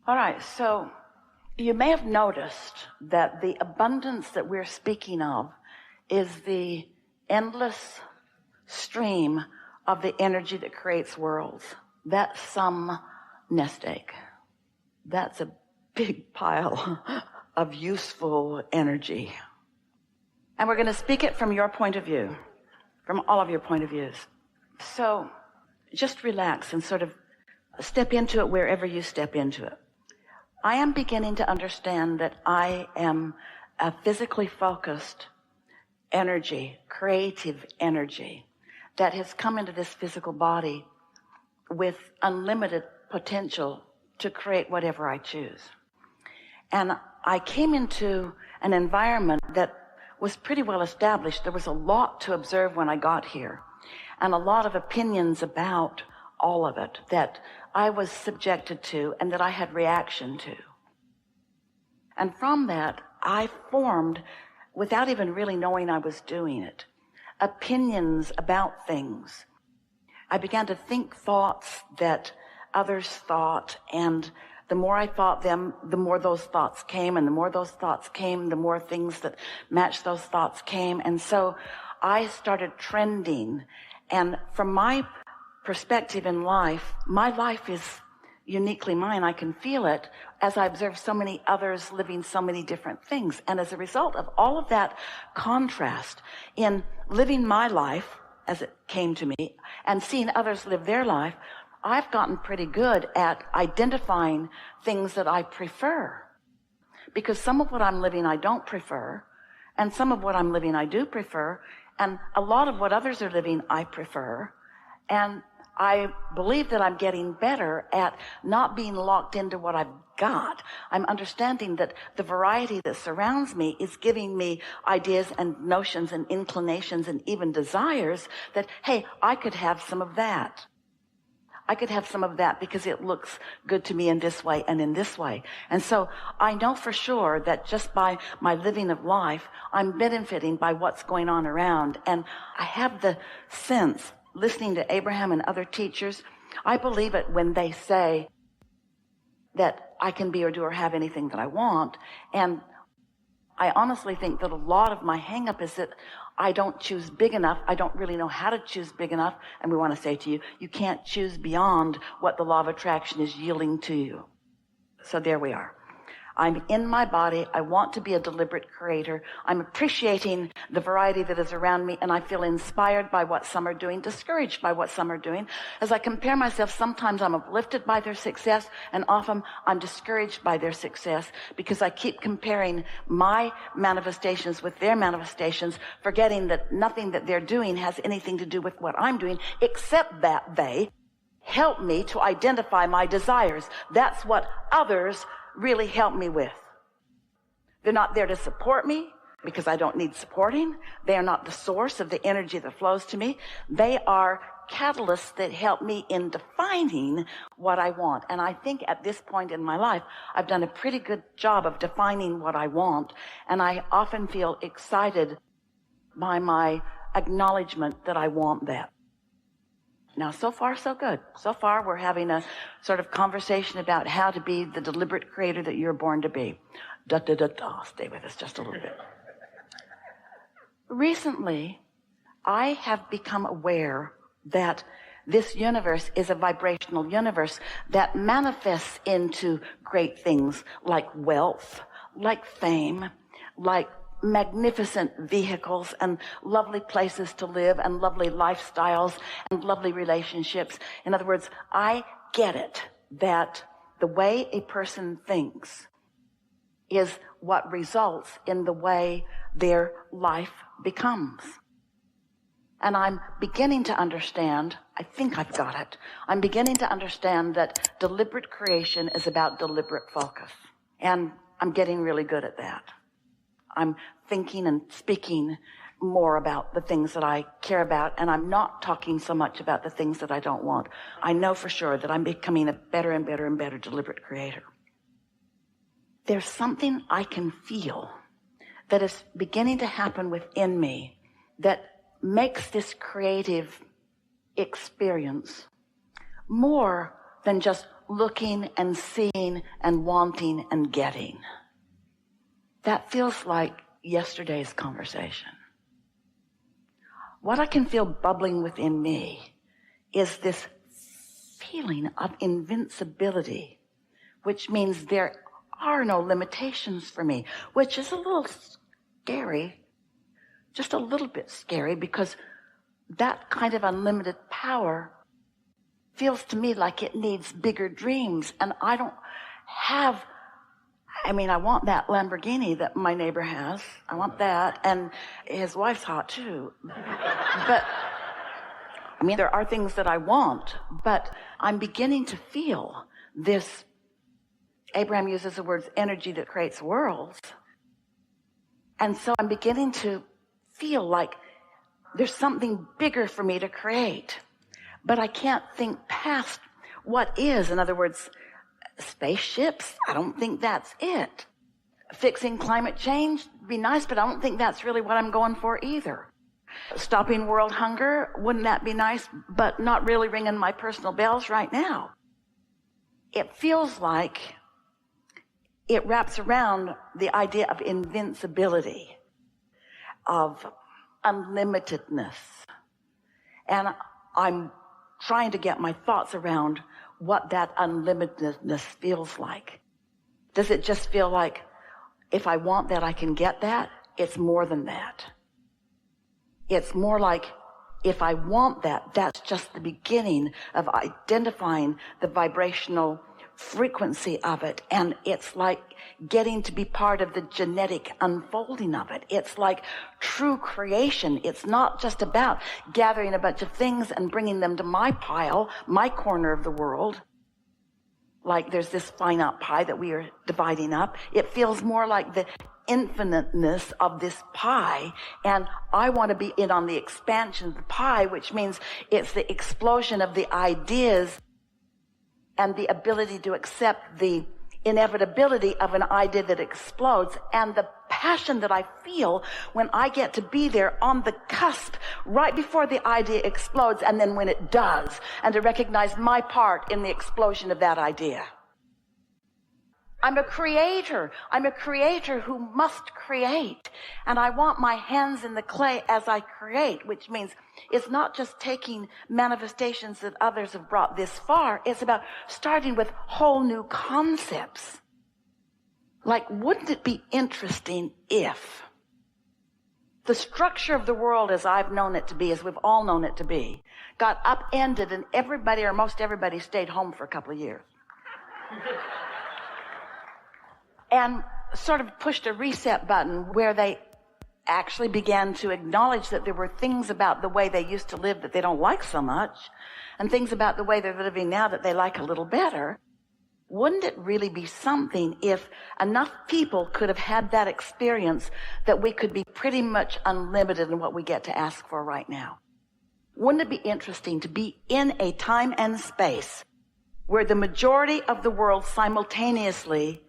All right, so you may have noticed that the abundance that we're speaking of is the endless stream of the energy that creates worlds. That's some nest egg. That's a big pile of useful energy. And we're going to speak it from your point of view, from all of your point of views. So just relax and sort of step into it wherever you step into it. I am beginning to understand that I am a physically focused energy, creative energy that has come into this physical body with unlimited potential to create whatever I choose. And I came into an environment that was pretty well established. There was a lot to observe when I got here, and a lot of opinions about all of it that I was subjected to and that I had reaction to. And from that, I formed, without even really knowing I was doing it, opinions about things. I began to think thoughts that others thought, and the more I thought them, the more those thoughts came, and the more those thoughts came, the more things that matched those thoughts came. And so I started trending. And from my perspective in life, my life is uniquely mine. I can feel it as I observe so many others living so many different things. And as a result of all of that contrast in living my life as it came to me and seeing others live their life, I've gotten pretty good at identifying things that I prefer. Because some of what I'm living I don't prefer, and some of what I'm living I do prefer, and a lot of what others are living I prefer. And I believe that I'm getting better at not being locked into what I've got. I'm understanding that the variety that surrounds me is giving me ideas and notions and inclinations and even desires that, hey, I could have some of that. I could have some of that because it looks good to me in this way and in this way. And so I know for sure that just by my living of life, I'm benefiting by what's going on around. And I have the sense, listening to Abraham and other teachers, I believe it when they say that I can be or do or have anything that I want. And I honestly think that a lot of my hang-up is that I don't choose big enough. I don't really know how to choose big enough. And we want to say to you, you can't choose beyond what the law of attraction is yielding to you. So there we are. I'm in my body. I want to be a deliberate creator. I'm appreciating the variety that is around me, and I feel inspired by what some are doing, discouraged by what some are doing. As I compare myself, sometimes I'm uplifted by their success, and often I'm discouraged by their success because I keep comparing my manifestations with their manifestations, forgetting that nothing that they're doing has anything to do with what I'm doing, except that they help me to identify my desires. That's what others really help me with. They're not there to support me because I don't need supporting. They are not the source of the energy that flows to me. They are catalysts that help me in defining what I want. And I think at this point in my life, I've done a pretty good job of defining what I want. And I often feel excited by my acknowledgement that I want that. Now, so far, so good. So far, we're having a sort of conversation about how to be the deliberate creator that you're born to be. Stay with us just a little bit. Recently, I have become aware that this universe is a vibrational universe that manifests into great things like wealth, like fame, like magnificent vehicles and lovely places to live and lovely lifestyles and lovely relationships. In other words, I get it that the way a person thinks is what results in the way their life becomes. And I'm beginning to understand, I think I've got it, I'm beginning to understand that deliberate creation is about deliberate focus. And I'm getting really good at that. I'm thinking and speaking more about the things that I care about, and I'm not talking so much about the things that I don't want. I know for sure that I'm becoming a better and better and better deliberate creator. There's something I can feel that is beginning to happen within me that makes this creative experience more than just looking and seeing and wanting and getting. That feels like yesterday's conversation. What I can feel bubbling within me is this feeling of invincibility, which means there are no limitations for me, which is a little scary, just a little bit scary, because that kind of unlimited power feels to me like it needs bigger dreams. And I don't have, I want that Lamborghini that my neighbor has. I want that. And his wife's hot too. But there are things that I want, but I'm beginning to feel this, Abraham uses the words, energy that creates worlds. And so I'm beginning to feel like there's something bigger for me to create, but I can't think past what is. In other words, spaceships, I don't think that's it. Fixing climate change would be nice, but I don't think that's really what I'm going for either. Stopping world hunger, wouldn't that be nice, but not really ringing my personal bells right now. It feels like it wraps around the idea of invincibility, of unlimitedness. And I'm trying to get my thoughts around what that unlimitedness feels like. Does it just feel like if I want that, I can get that? It's more than that. It's more like if I want that, that's just the beginning of identifying the vibrational frequency of it. And it's like getting to be part of the genetic unfolding of it. It's like true creation. It's not just about gathering a bunch of things and bringing them to my pile, my corner of the world. Like there's this finite pie that we are dividing up. It feels more like the infiniteness of this pie, and I want to be in on the expansion of the pie, which means it's the explosion of the ideas and the ability to accept the inevitability of an idea that explodes, and the passion that I feel when I get to be there on the cusp right before the idea explodes, and then when it does, and to recognize my part in the explosion of that idea. I'm a creator. I'm a creator who must create. And I want my hands in the clay as I create, which means it's not just taking manifestations that others have brought this far. It's about starting with whole new concepts. Like, wouldn't it be interesting if the structure of the world as I've known it to be, as we've all known it to be, got upended and everybody or most everybody stayed home for a couple of years? And sort of pushed a reset button where they actually began to acknowledge that there were things about the way they used to live that they don't like so much, and things about the way they're living now that they like a little better. Wouldn't it really be something if enough people could have had that experience that we could be pretty much unlimited in what we get to ask for right now? Wouldn't it be interesting to be in a time and space where the majority of the world simultaneously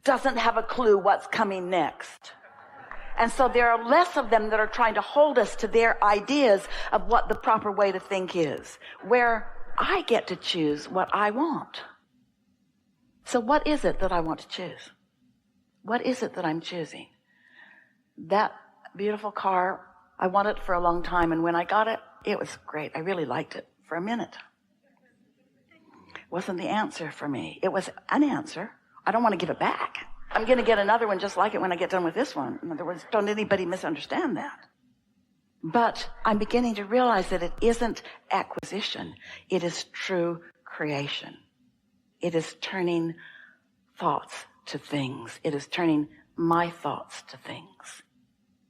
doesn't have a clue what's coming next? And so there are less of them that are trying to hold us to their ideas of what the proper way to think is, where I get to choose what I want. So what is it that I want to choose? What is it that I'm choosing? That beautiful car, I wanted it for a long time, and when I got it, it was great. I really liked it for a minute. It wasn't the answer for me. It was an answer. I don't want to give it back. I'm going to get another one just like it when I get done with this one. In other words, don't anybody misunderstand that. But I'm beginning to realize that it isn't acquisition. It is true creation. It is turning thoughts to things. It is turning my thoughts to things.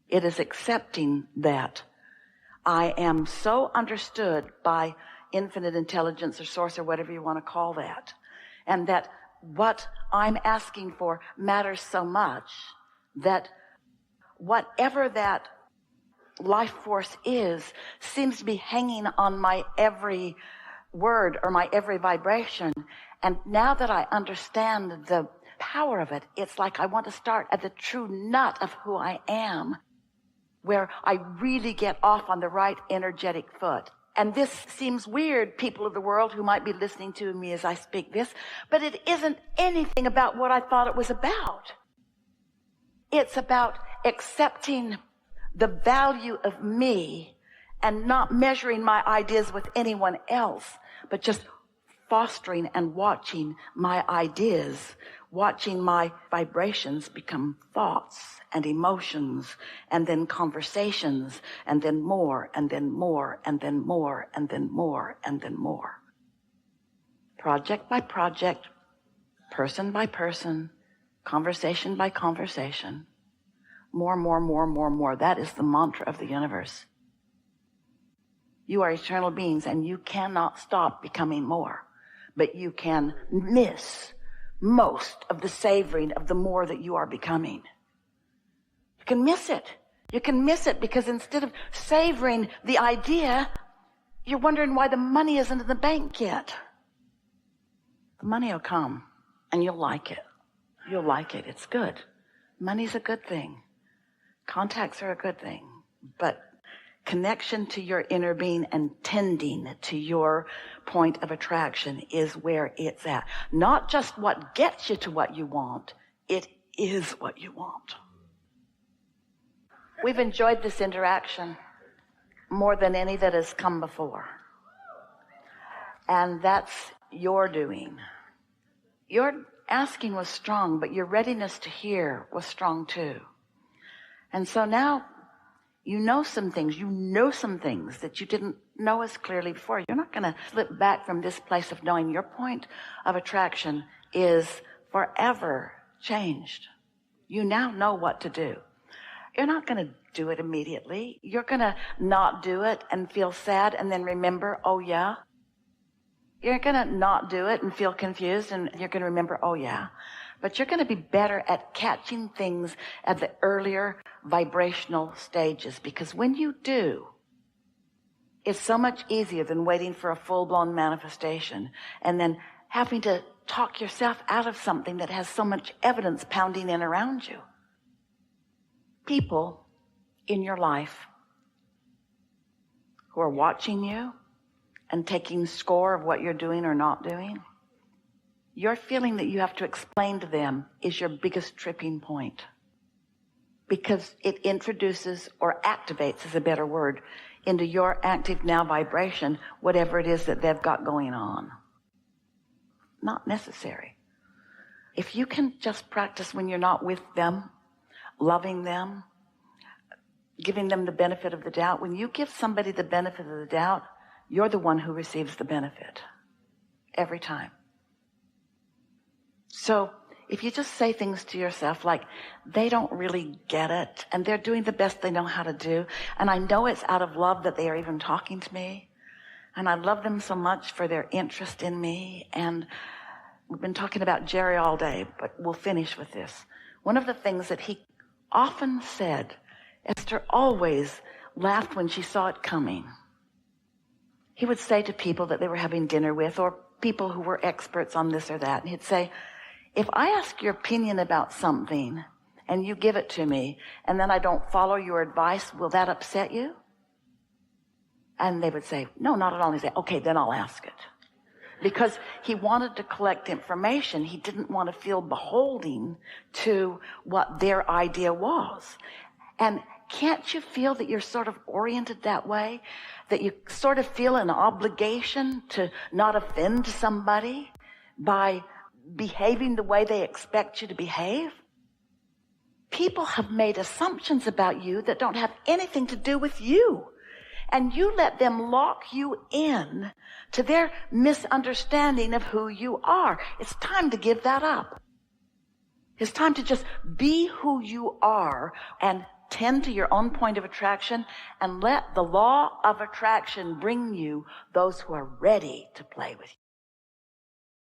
It is accepting that I am so understood by infinite intelligence or source or whatever you want to call that, and that what I'm asking for matters so much that whatever that life force is seems to be hanging on my every word or my every vibration. And now that I understand the power of it, it's like I want to start at the true nut of who I am, where I really get off on the right energetic foot. And this seems weird, people of the world who might be listening to me as I speak this, but it isn't anything about what I thought it was about. It's about accepting the value of me and not measuring my ideas with anyone else, but just fostering and watching my ideas, watching my vibrations become thoughts and emotions, and then conversations, and then more, and then more, and then more, and then more, and then more. Project by project, person by person, conversation by conversation. More, more, more, more, more. That is the mantra of the universe. You are eternal beings, and you cannot stop becoming more. But you can miss most of the savoring of the more that you are becoming. You can miss it. You can miss it because instead of savoring the idea, you're wondering why the money isn't in the bank yet. The money will come, and you'll like it. You'll like it. It's good. Money's a good thing. Contacts are a good thing. But connection to your inner being and tending to your point of attraction is where it's at. Not just what gets you to what you want. It is what you want. We've enjoyed this interaction more than any that has come before. And that's your doing. Your asking was strong, but your readiness to hear was strong too. And so now you know some things that you didn't know as clearly before. You're not going to slip back from this place of knowing your point of attraction is forever changed. You now know what to do. You're not going to do it immediately. You're going to not do it and feel sad and then remember, oh yeah. You're going to not do it and feel confused and you're going to remember, oh yeah. But you're going to be better at catching things at the earlier vibrational stages, because when you do, it's so much easier than waiting for a full-blown manifestation and then having to talk yourself out of something that has so much evidence pounding in around you. People in your life who are watching you and taking score of what you're doing or not doing, your feeling that you have to explain to them is your biggest tripping point, because it introduces or activates, is a better word, into your active now vibration, whatever it is that they've got going on. Not necessary. If you can just practice when you're not with them, loving them, giving them the benefit of the doubt, when you give somebody the benefit of the doubt, you're the one who receives the benefit every time. So if you just say things to yourself like, they don't really get it, and they're doing the best they know how to do, and I know it's out of love that they are even talking to me, and I love them so much for their interest in me, and we've been talking about Jerry all day, but we'll finish with this. One of the things that he often said, Esther always laughed when she saw it coming. He would say to people that they were having dinner with, or people who were experts on this or that, and he'd say, if I ask your opinion about something and you give it to me and then I don't follow your advice, will that upset you? And they would say, no, not at all. And he'd say, okay, then I'll ask it. Because he wanted to collect information. He didn't want to feel beholden to what their idea was. And can't you feel that you're sort of oriented that way? That you sort of feel an obligation to not offend somebody by behaving the way they expect you to behave? People have made assumptions about you that don't have anything to do with you. And you let them lock you in to their misunderstanding of who you are. It's time to give that up. It's time to just be who you are and tend to your own point of attraction and let the law of attraction bring you those who are ready to play with you.